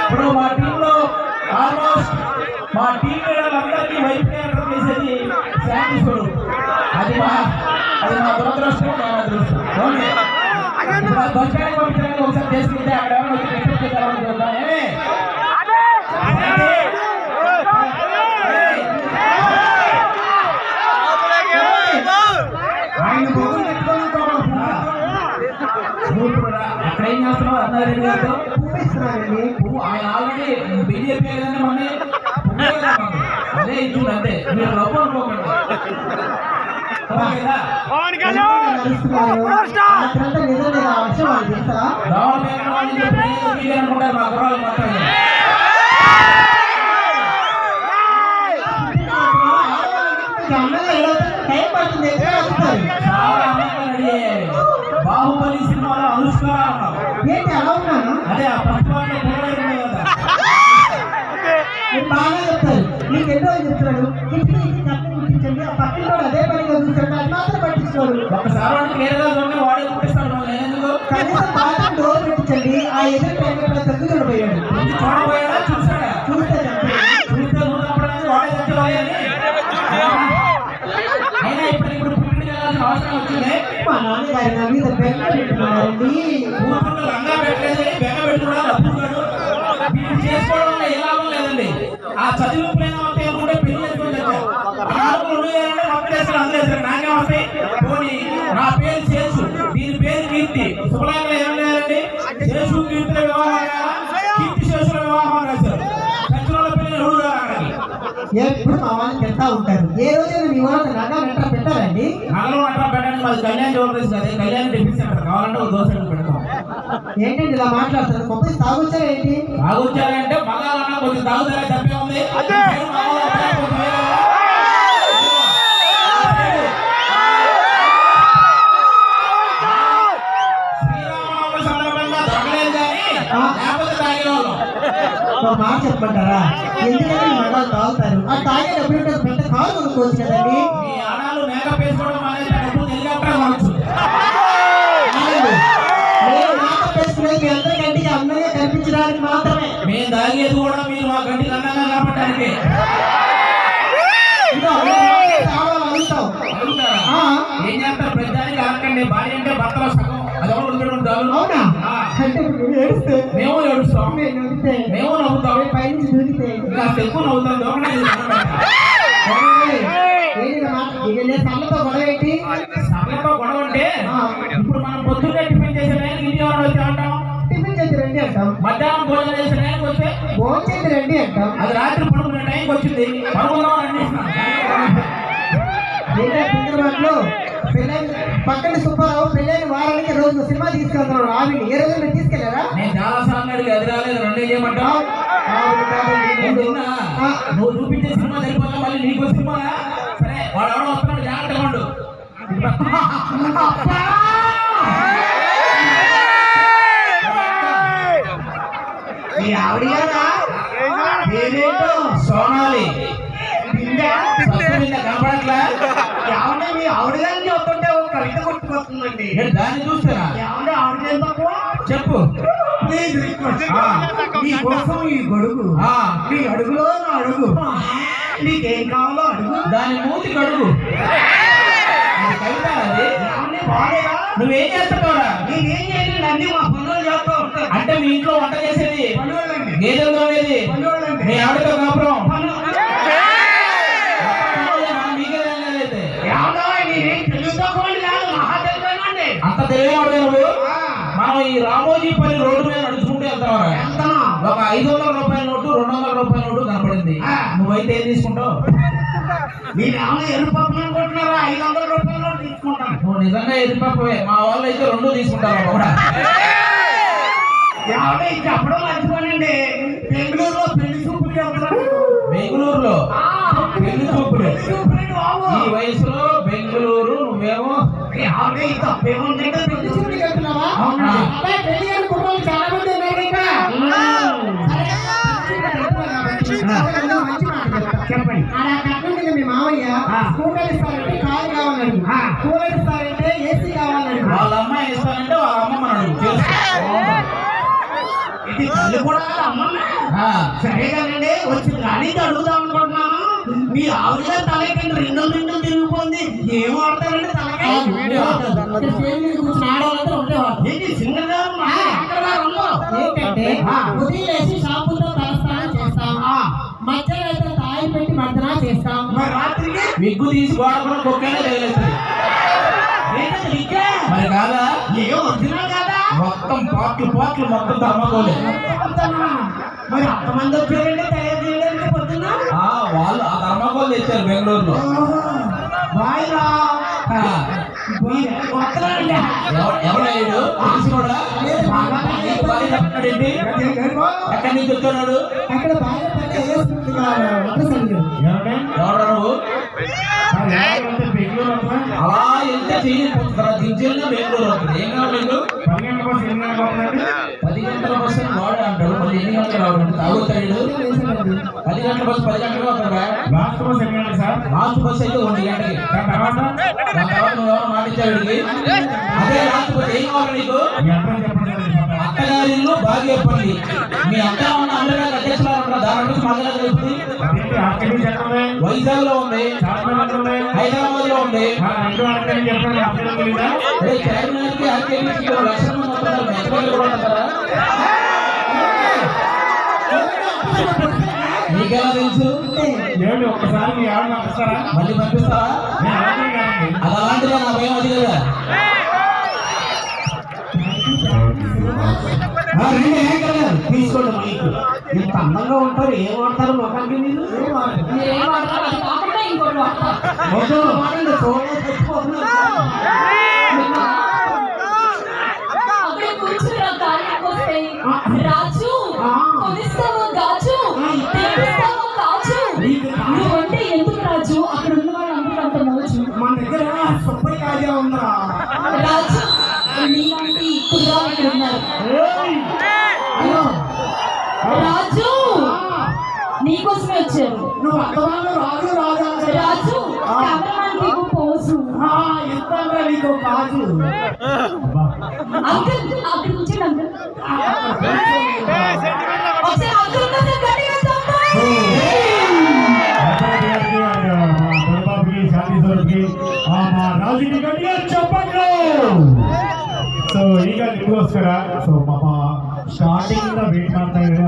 ఇప్పుడు మా టీంలో ఆల్మోస్ట్ మా టీం లీడర్లందరికీ వైపు చేసేది శాంతిశ్వరు. అది మా దురదృష్టం, మా అదృష్టం. బస్ స్టాండ్ పంపించడానికి ఒకసారి చేసుకుంటే అక్కడ ఎవరైనా వచ్చి ఎక్కడ చేద్దామని చూద్దాం. ఆయన మొగ్గులు అక్కడ ఏం చేస్తున్నావు అన్నారెడ్డి గారితో చూపిస్తున్నారండి. ఆయన ఆల్రెడీ బీజేపీ ఏదంటే మన అదే ఇచ్చింది అంతే. మీరు లోపల అనుకోకండి. అనుకుంటారు మా కుర్రాలు మాట్లాడారు. బాహుబలి సినిమాలో అనుష్కారం ఏంటి అలా ఉన్నాను. అదే ఆ పట్టుకోండి బాగా చెప్తారు. నీకు ఎన్నో చెప్తున్నాడు. ఇంటికి కట్టలు గుర్తించండి. ఆ పక్కన అదే పనిగా చూస్తాడు. అది మాత్రం పట్టించుకోడు. ఒకసారి వాడికి వేరేగా చూడండి, వాడే గుర్తిస్తాడు. కనీసం బాగా డోర్ పెట్టించండి. ఆ ఎదురు టైంలో తగ్గు చూడబోయాడు. చూడబోయాడా చూసాడా? చూస్తే చూస్తే చూడకపోవడానికి వాడే తెచ్చుకోవాలి. అయినా ఇప్పుడు అవసరం వచ్చింది. మా నాన్నగారి నా మీద బెంగ పెట్టుకున్నారండి. లంగా పెట్టలేదు, బెంగ పెట్టుకున్నాడు. అప్పుడున్నాడు చేసుకోవడం వల్ల ఏ లాభం లేదండి. ఆ చదువు కూడా పెళ్లి చేసుకొని నాకేం వస్తాయి. పోనీ నా పేరు చేసు, దీని పేరు కీర్తి. శుభలాగా ఏం లేదండి. చేసు కీర్తి వివాహం, కీర్తి చేసుల వివాహం రాశారు. సచివాల పిల్లలు ఎవరు రాకండి. ఎప్పుడు మా వాళ్ళు పెడతా ఉంటారు. ఏ రోజు మీ వాళ్ళకి నగలు నెట్ట పెట్టారండి. నగలు నెట్ట పెట్టండి. మాది కళ్యాణ్ జ్యువెలరీస్ కదా, కళ్యాణ్ టిఫిన్ సెంటర్. కావాలంటే ఒక దోశ పెడతాం. ఏంటండి ఇలా మాట్లాడుతారు? కొబ్బరి తాగొచ్చారా ఏంటి? తాగొచ్చారంటే మగాలన్నా కొంచెం తాగుతారా తప్పే ఉంది. శ్రీరామనవమి సందర్భంగా తాగలేదు కానీ లేకపోతే తాగేవాళ్ళం. మాట చెప్పమంటారా? ఎందుకంటే మగాలు తాగుతారు. ఆ తాగేటప్పుడు పెద్ద కాలు కొనుక్కోవచ్చు కదండి. మీ ఆడాలు మేకప్ వేసుకోవడం అనేది డబ్బులు తెలియకుండా కొనవచ్చు. మీ అందరి కంటికి అందంగా కనిపించడానికి మాత్రమే. మేము తాగేది కూడా మీరు మా కంటికి అందంగా కనపడడానికి. ఏం చేస్తారు? ప్రతిదానికి అనకండి. భార్య అంటే భర్తలో సగం. అది ఎవరు ఉంటారు? అవునా? అంటే మేము ఏడుస్తాం, మేము నవ్వుతాం. పైనుంచి దూకితే కాస్త ఎక్కువ నవ్వుతాం. సమ్మతో గొడవ ఏంటి? సమ్మతో గొడవ అంటే ఇప్పుడు మనం పొద్దున్నే టిఫిన్ చేసే టైంకి ఇంటి ఎవరు వచ్చి అంటాం టిఫిన్ చేసి రండి అంటాం. మధ్యాహ్నం భోజనం చేసే టైంకి వస్తే భోజనం చేసి రండి అంటాం. అది రాత్రి పడుకునే టైంకి వచ్చింది పడుకుందాం రండి. పక్కన సుబ్బారావు పెళ్ళైన వారానికి రోజు సినిమా తీసుకెళ్తున్నాడు. ఆవిడ ఏ రోజు మీరు తీసుకెళ్లారా? నేను చాలా సార్లు అడిగి అది రాలేదు. రెండే చేయమంటావు. నువ్వు చూపించే సినిమా సరిపోతా, మళ్ళీ నీకు సినిమా. సరే వాడు ఎవడో వస్తున్నాడు, జాగ్రత్తగా ఉండు. సోనాలి కనపడట్లా. ఏమంటే మీ ఆవిడ గారిని వస్తుంటే ఒక కవిత కొట్టుకొస్తుందండి. దాన్ని చూస్తారా? ఏమంటే ఆవిడ తక్కువ చెప్పు ప్లీజ్ రిక్వెస్ట్. నీ కోసం ఈ గొడుగు, నీ అడుగులో నా అడుగు, నీకేం కావాలో అడుగు, దాని మూతికి అడుగు. కవిత అది బాగా. నువ్వేం చేస్తున్నావురా? నేనేం చేయలేదు, అన్ని మా పనులు చేస్తూ ఉంటాను. అంటే మీ ఇంట్లో వంట చేసేది గేదెలతో అనేది మీ ఆవిడతో కాపురం అంత తెలియదు. నువ్వు మనం ఈ రామోజీపల్లి రోడ్డు మీద నడుచుకుంటూ వెళ్తావా? ఒక 500 రూపాయల నోటు, 200 రూపాయల నోటు కనపడింది. నువ్వైతే ఏం తీసుకుంటావు? మీరు ఏమైనా ఎరుపప్పు అనుకుంటున్నారా? 500 రూపాయల నోటు తీసుకుంటాను. నువ్వు నిజంగా ఎరుపప్పే. మా వాళ్ళు అయితే 2 తీసుకుంటారు కూడా. చెప్పడం మర్చిపోనండి. బెంగళూరులో పెళ్లి చూపులు చెప్తారు. బెంగళూరులో పెళ్లి చూపులు ఈ వయసులో బెంగళూరు. నువ్వేమో తప్పేముంది? పెళ్లి చూపులు చెప్తున్నావా? అవునా? పెళ్లి కుటుంబాలు చాలా మంది ఉన్నారు. ఇది తల్లి కూడా అమ్మమ్మ. సరే కానండి వచ్చి రాణి అడుగుదాం అనుకుంటున్నాను. మీ ఆవిడ తలకి రెండు తిరిగిపోయింది. ఏం వాడతారండి తలకాయ? ఏంటి సింగర్ గారు ఏంటంటే ఉదయం వేసి షాంపూతో తలస్నానం చేస్తాం, మధ్యాహ్నం అయితే తాయి పెట్టి మర్దన చేస్తాం, మరి రాత్రికి విగ్గు తీసి గోడకుండా కుక్కనే తగిలేస్తుంది. మరి కాదా ఏ ఒరిజినల్ కాదా? మొత్తం పాట్లు మొత్తం ధర్మకోలే. మరి అంతమంది వచ్చారండి తయారు చేయడానికి పొద్దున్న. వాళ్ళు ఆ ధర్మకోలు తెచ్చారు బెంగళూరులో. ఎవడయ్యాడు తెలిసినోడా? చెప్పాడండి. ఎక్కడి నుంచి వచ్చాడు? అక్కడ బాగా పని వేస్తుంది ఎవడా నువ్వు? అలా ఎంత చేయకపోతున్నా దించేలా బెంగళూరు అవుతుంది. ఏం కావాలి మీకు? 10 గంటల బస్సు అని వాడు అంటాడు. మళ్ళీ ఎన్ని గంటలు రావడం తాగుతాడు? 10 గంటల బస్సు 10 గంటలకు వస్తాడా? లాస్ట్ బస్సు అయితే 1 గంటకి. దాని తర్వాత నువ్వు ఎవరు మాటించాడికి? అదే లాస్ట్ బస్సు. ఏం కావాలి నీకు? అత్తగారిలో బాగా చెప్పండి. మీ అక్క ఉన్న అందరికీ అధ్యక్షులు ఉంటారు. దాని నుంచి మధ్యలో తెలుస్తుంది. వైజాగ్ లో ఉంది, హైదరాబాద్ లో ఉంది. నీకెలా తెలుసు? ఒక్కసారి మీ ఆవిడ పంపిస్తారా? మళ్ళీ పంపిస్తారా? అది అలాంటిదే నా భయం అది కదా. తీసుకోండి మైకు. ఇంత అందంగా ఉంటారు. ఏం వాడతారు మొఖానికి మీరు? రాజు కొనిస్తావా గాజు, తెప్పిస్తావా కాజు, నువ్వంటే ఎందుకు రాజు? అక్కడ ఉన్న వాళ్ళందరూ అంత మోజు. మన దగ్గర సొప్పై కాజా ఉందా? రాజు నీలాంటి కుర్రాలు ఇక్కడ ఉన్నారు. రాజు నీకోసమే వచ్చారు. నువ్వు అర్థమాను రాజు రాజా రాజు కెమెరామెన్ కి పోజు. ఇస్తాను నీకు కాజు. అంకుల్ అక్కడ కూర్చోండి అంకుల్. ఒకసారి అంకుల్ కోసం గట్టిగా చెప్పండి. రాజుకి గట్టిగా చెప్పండి. ಸೊ ಈಗ ನಿಮಗೋಸ್ಕರ ಸೊ ಪಾಪ ಸ್ಟಾರ್ಟಿಂಗ್ ವೇಟ್ ಮಾಡ್ತಾ ಇದ್ದಾರೆ.